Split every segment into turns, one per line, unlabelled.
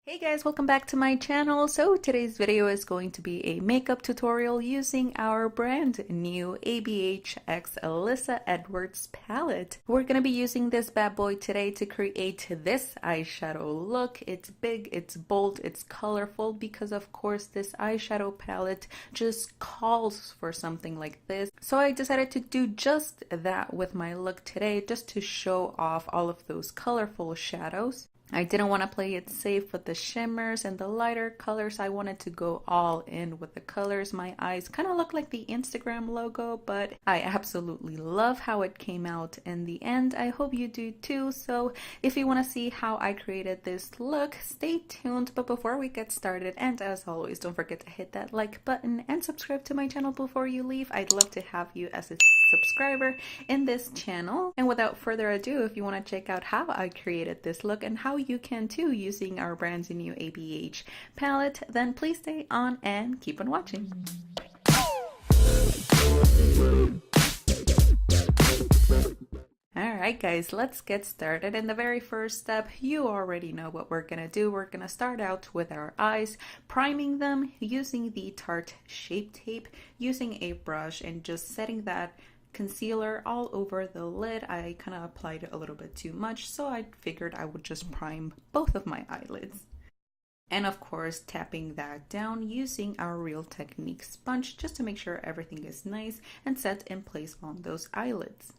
Hey guys, welcome back to my channel. So today's video is going to be a makeup tutorial using our brand new ABH x Alyssa Edwards palette. We're going to be using this bad boy today to create this eyeshadow look. It's big, it's bold, it's colorful because of course this eyeshadow palette just calls for something like this. So I decided to do just that with my look today, just to show off all of those colorful shadows. I didn't want to play it safe with the shimmers and the lighter colors. I wanted to go all in with the colors. My eyes kind of look like the Instagram logo, but I absolutely love how it came out in the end. I hope you do too. So if you want to see how I created this look, stay tuned. But before we get started, and as always, don't forget to hit that like button and subscribe to my channel before you leave. I'd love to have you as a subscriber in this channel. And without further ado, if you want to check out how I created this look and how you can too using our brand new ABH palette, then please stay on and keep on watching. Alright guys, let's get started. In the very first step, you already know what we're gonna do. We're gonna start out with our eyes, priming them using the Tarte Shape Tape, using a brush and just setting that concealer all over the lid. I kind of applied a little bit too much, so I figured I would just prime both of my eyelids. And of course, tapping that down using our Real Technique sponge just to make sure everything is nice and set in place on those eyelids.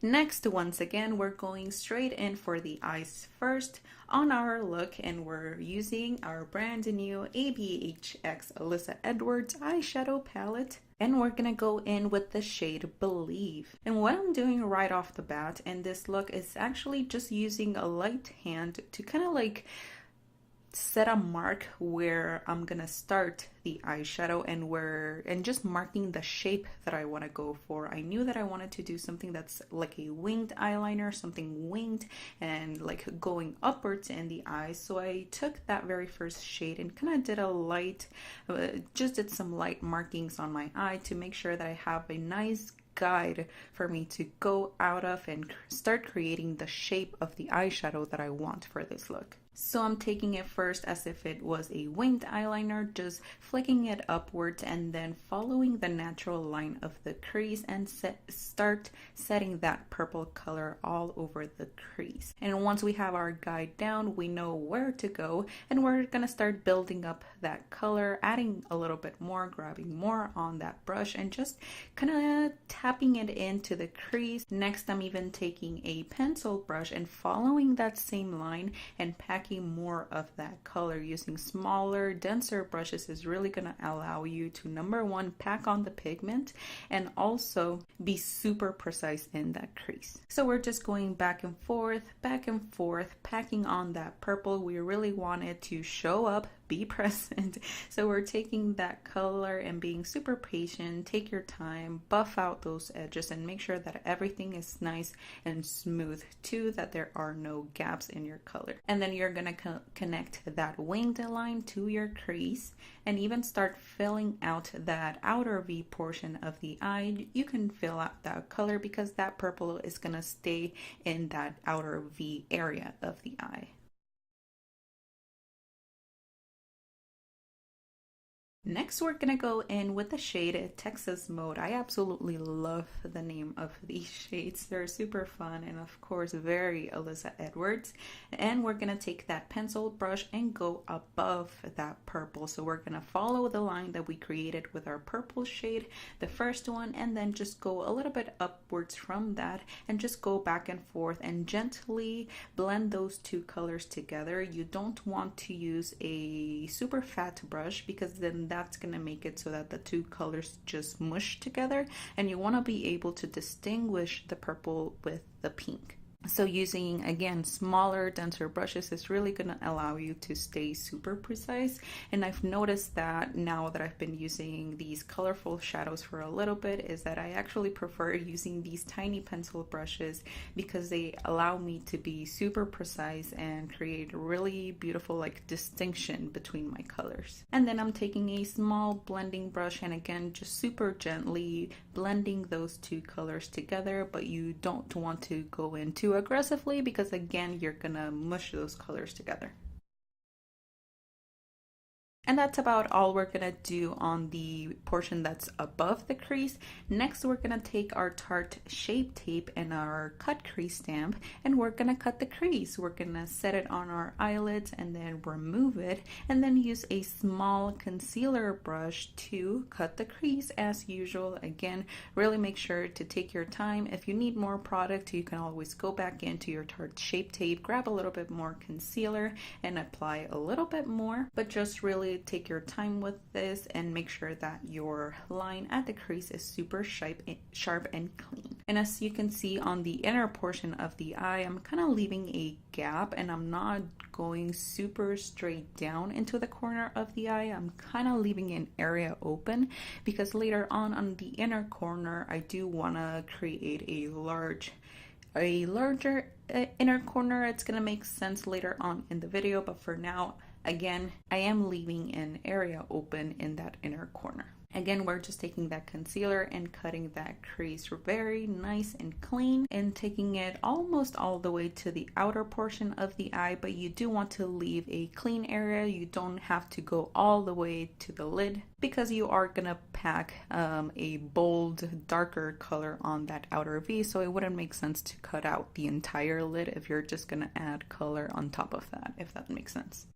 Next, once again, we're going straight in for the eyes first on our look, and we're using our brand new ABH x Alyssa Edwards eyeshadow palette, and we're gonna go in with the shade Believe. And what I'm doing right off the bat in this look is actually just using a light hand to kind of like set a mark where I'm gonna start the eyeshadow and just marking the shape that I want to go for. I knew that I wanted to do something that's like a winged eyeliner, something winged and like going upwards in the eyes. So I took that very first shade and kind of did a light, just did some light markings on my eye to make sure that I have a nice guide for me to go out of and start creating the shape of the eyeshadow that I want for this look. So I'm taking it first as if it was a winged eyeliner, just flicking it upwards and then following the natural line of the crease and start setting that purple color all over the crease. And once we have our guide down, we know where to go, and we're gonna start building up that color, adding a little bit more, grabbing more on that brush and just kind of tapping it into the crease. Next, I'm even taking a pencil brush and following that same line and packing more of that color. Using smaller, denser brushes is really going to allow you to, number one, pack on the pigment and also be super precise in that crease. So we're just going back and forth, packing on that purple. We really wanted to show up, be present. So we're taking that color and being super patient. Take your time, buff out those edges and make sure that everything is nice and smooth too, that there are no gaps in your color. And then you're gonna connect that winged line to your crease and even start filling out that outer V portion of the eye. You can fill out that color because that purple is gonna stay in that outer V area of the eye. Next, we're gonna go in with the shade Texas Mode. I absolutely love the name of these shades. They're super fun and of course very Alyssa Edwards. And we're gonna take that pencil brush and go above that purple. So we're gonna follow the line that we created with our purple shade, the first one, and then just go a little bit upwards from that and just go back and forth and gently blend those two colors together. You don't want to use a super fat brush because then that's going to make it so that the two colors just mush together, and you want to be able to distinguish the purple with the pink. So using, again, smaller, denser brushes is really going to allow you to stay super precise. And I've noticed that now that I've been using these colorful shadows for a little bit is that I actually prefer using these tiny pencil brushes because they allow me to be super precise and create a really beautiful like distinction between my colors. And then I'm taking a small blending brush and again just super gently blending those two colors together, but you don't want to go into aggressively because again you're gonna mush those colors together. And that's about all we're gonna do on the portion that's above the crease. Next, we're gonna take our Tarte Shape Tape and our cut crease stamp, and we're gonna cut the crease. We're gonna set it on our eyelids and then remove it, and then use a small concealer brush to cut the crease as usual. Again, really make sure to take your time. If you need more product, you can always go back into your Tarte Shape Tape, grab a little bit more concealer, and apply a little bit more, but just really take your time with this and make sure that your line at the crease is super sharp and clean. And as you can see on the inner portion of the eye, I'm kind of leaving a gap, and I'm not going super straight down into the corner of the eye. I'm kind of leaving an area open because later on the inner corner, I do want to create a larger inner corner. It's gonna make sense later on in the video, but for now, again, I am leaving an area open in that inner corner. Again, we're just taking that concealer and cutting that crease very nice and clean and taking it almost all the way to the outer portion of the eye, but you do want to leave a clean area. You don't have to go all the way to the lid because you are gonna pack a bold, darker color on that outer V, so it wouldn't make sense to cut out the entire lid if you're just gonna add color on top of that, if that makes sense.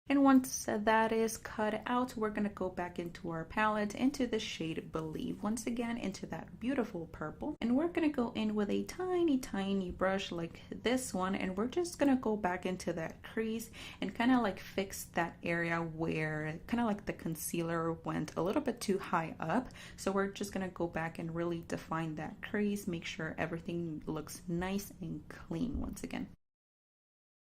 And once that is cut out, we're going to go back into our palette, into the shade Believe, once again into that beautiful purple. And we're going to go in with a tiny brush like this one, and we're just going to go back into that crease and kind of like fix that area where kind of like the concealer went a little bit too high up. So we're just going to go back and really define that crease, make sure everything looks nice and clean once again.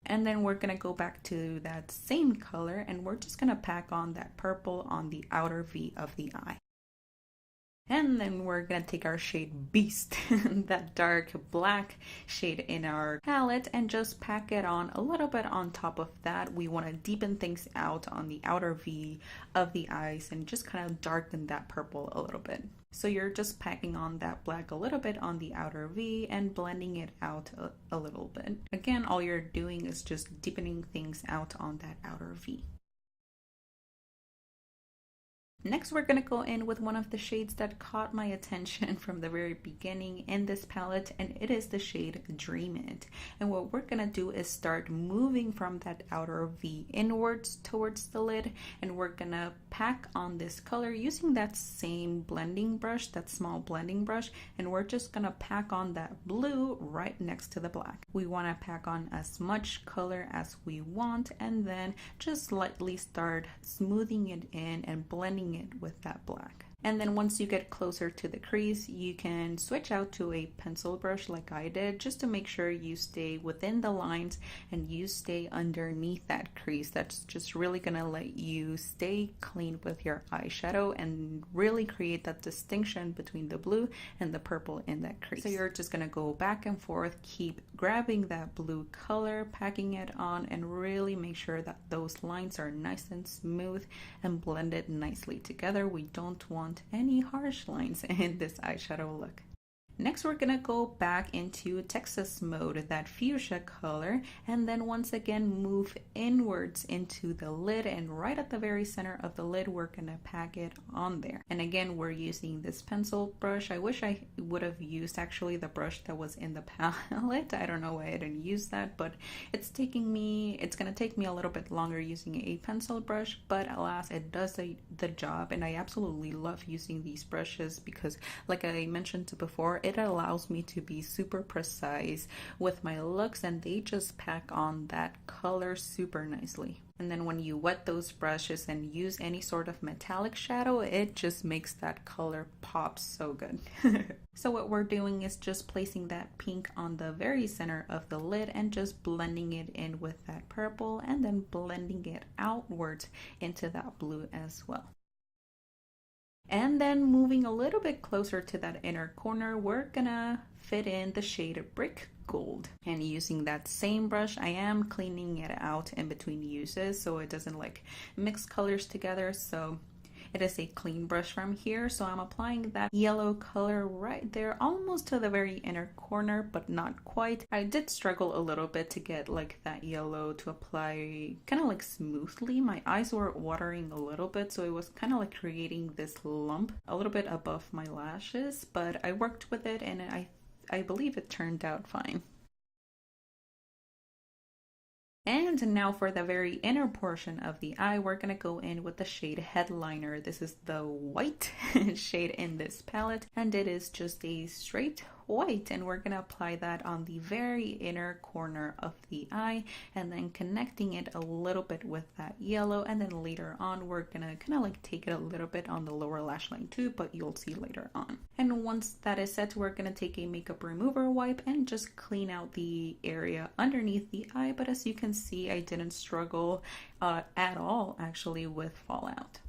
And then we're gonna go back to that same color and we're just gonna pack on that purple on the outer V of the eye. And then we're gonna take our shade Beast, that dark black shade in our palette, and just pack it on a little bit on top of that. We wanna deepen things out on the outer V of the eyes and just kind of darken that purple a little bit. So you're just packing on that black a little bit on the outer V and blending it out a little bit. Again, all you're doing is just deepening things out on that outer V. Next, we're going to go in with one of the shades that caught my attention from the very beginning in this palette, and it is the shade Dreamt. And what we're going to do is start moving from that outer V inwards towards the lid, and we're going to pack on this color using that same blending brush, that small blending brush, and we're just going to pack on that blue right next to the black. We want to pack on as much color as we want, and then just lightly start smoothing it in and blending it with that black. And then once you get closer to the crease, you can switch out to a pencil brush like I did, just to make sure you stay within the lines and you stay underneath that crease. That's just really gonna let you stay clean with your eyeshadow and really create that distinction between the blue and the purple in that crease. So you're just gonna go back and forth, keep grabbing that blue color, packing it on, and really make sure that those lines are nice and smooth and blended nicely together. We don't want any harsh lines in this eyeshadow look. Next, we're gonna go back into Texas mode, that fuchsia color, and then once again move inwards into the lid, and right at the very center of the lid, we're gonna pack it on there. And again, we're using this pencil brush. I wish I would have used actually the brush that was in the palette. I don't know why I didn't use that, but it's gonna take me a little bit longer using a pencil brush, but alas, it does the job, and I absolutely love using these brushes because, like I mentioned before, it allows me to be super precise with my looks, and they just pack on that color super nicely. And then when you wet those brushes and use any sort of metallic shadow, it just makes that color pop so good. So what we're doing is just placing that pink on the very center of the lid and just blending it in with that purple, and then blending it outwards into that blue as well. And then moving a little bit closer to that inner corner, we're gonna fit in the shade Brick Gold. And using that same brush, I am cleaning it out in between uses so it doesn't like mix colors together. So It is a clean brush from here, so I'm applying that yellow color right there, almost to the very inner corner, but not quite. I did struggle a little bit to get like that yellow to apply kind of like smoothly. My eyes were watering a little bit, so it was kind of like creating this lump a little bit above my lashes, but I worked with it and I believe it turned out fine. And now for the very inner portion of the eye, we're going to go in with the shade Headliner. This is the white shade in this palette, and it is just a straight white, and we're going to apply that on the very inner corner of the eye and then connecting it a little bit with that yellow, and then later on we're going to kind of like take it a little bit on the lower lash line too, but you'll see later on. And once that is set, we're going to take a makeup remover wipe and just clean out the area underneath the eye. But as you can see, I didn't struggle at all actually with fallout.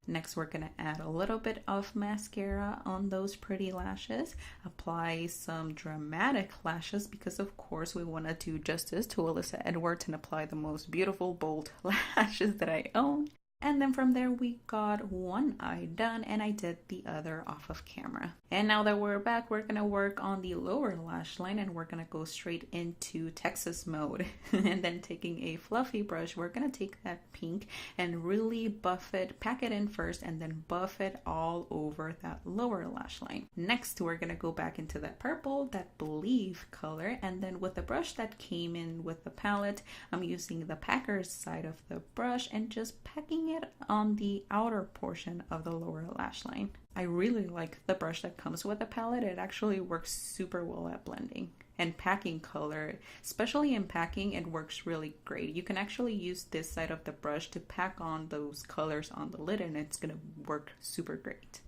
Next, we're going to add a little bit of mascara on those pretty lashes. Apply some dramatic lashes because of course we want to do justice to Alyssa Edwards and apply the most beautiful bold lashes that I own. And then from there we got one eye done, and I did the other off of camera. And now that we're back, we're gonna work on the lower lash line, and we're gonna go straight into Texas mode. And then taking a fluffy brush, we're gonna take that pink and really buff it, pack it in first, and then buff it all over that lower lash line. Next, we're gonna go back into that purple, that Believe color, and then with the brush that came in with the palette, I'm using the packer's side of the brush and just packing it on the outer portion of the lower lash line. I really like the brush that comes with the palette. It actually works super well at blending and packing color, especially in packing. It works really great. You can actually use this side of the brush to pack on those colors on the lid, and it's gonna work super great.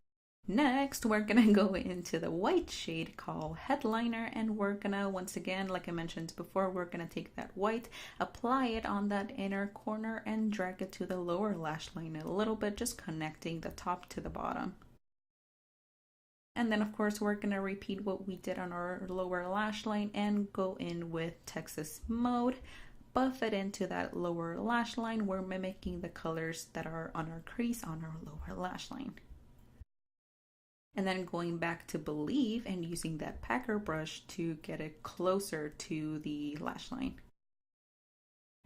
Next, we're gonna go into the white shade called Headliner, and we're gonna, once again, like I mentioned before, we're gonna take that white, apply it on that inner corner, and drag it to the lower lash line a little bit, just connecting the top to the bottom. And then of course we're gonna repeat what we did on our lower lash line and go in with Texas mode. Buff it into that lower lash line. We're mimicking the colors that are on our crease on our lower lash line. And then going back to Believe and using that packer brush to get it closer to the lash line.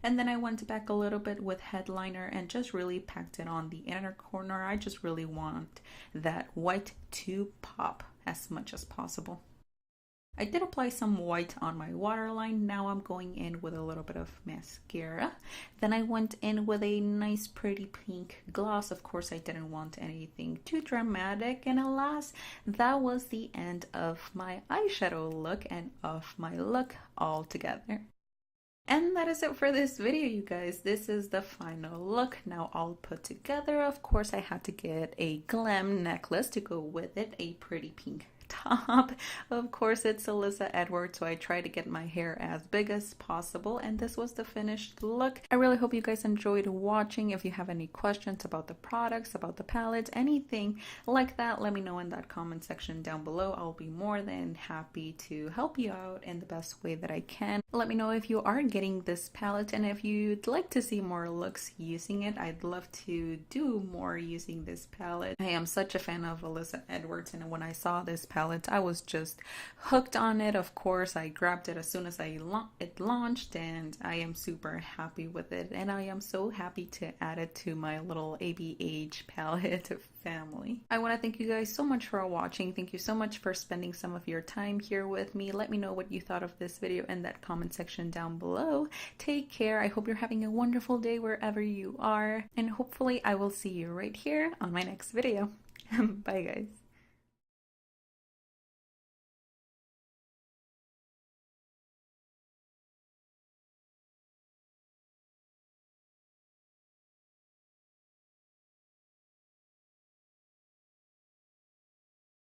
And then I went back a little bit with Headliner and just really packed it on the inner corner. I just really want that white to pop as much as possible. I did apply some white on my waterline. Now I'm going in with a little bit of mascara. Then I went in with a nice pretty pink gloss. Of course, I didn't want anything too dramatic. And alas, that was the end of my eyeshadow look and of my look altogether. And that is it for this video, you guys. This is the final look now all put together. Of course, I had to get a glam necklace to go with it, a pretty pink top. Of course, it's Alyssa Edwards, so I try to get my hair as big as possible, and this was the finished look. I really hope you guys enjoyed watching. If you have any questions about the products, about the palettes, anything like that, let me know in that comment section down below. I'll be more than happy to help you out in the best way that I can. Let me know if you are getting this palette, and if you'd like to see more looks using it. I'd love to do more using this palette. I am such a fan of Alyssa Edwards, and when I saw this palette, I was just hooked on it. Of course, I grabbed it as soon as it launched, and I am super happy with it, and I am so happy to add it to my little ABH palette family. I want to thank you guys so much for watching. Thank you so much for spending some of your time here with me. Let me know what you thought of this video in that comment section down below. Take care. I hope you're having a wonderful day wherever you are, and hopefully I will see you right here on my next video. Bye guys.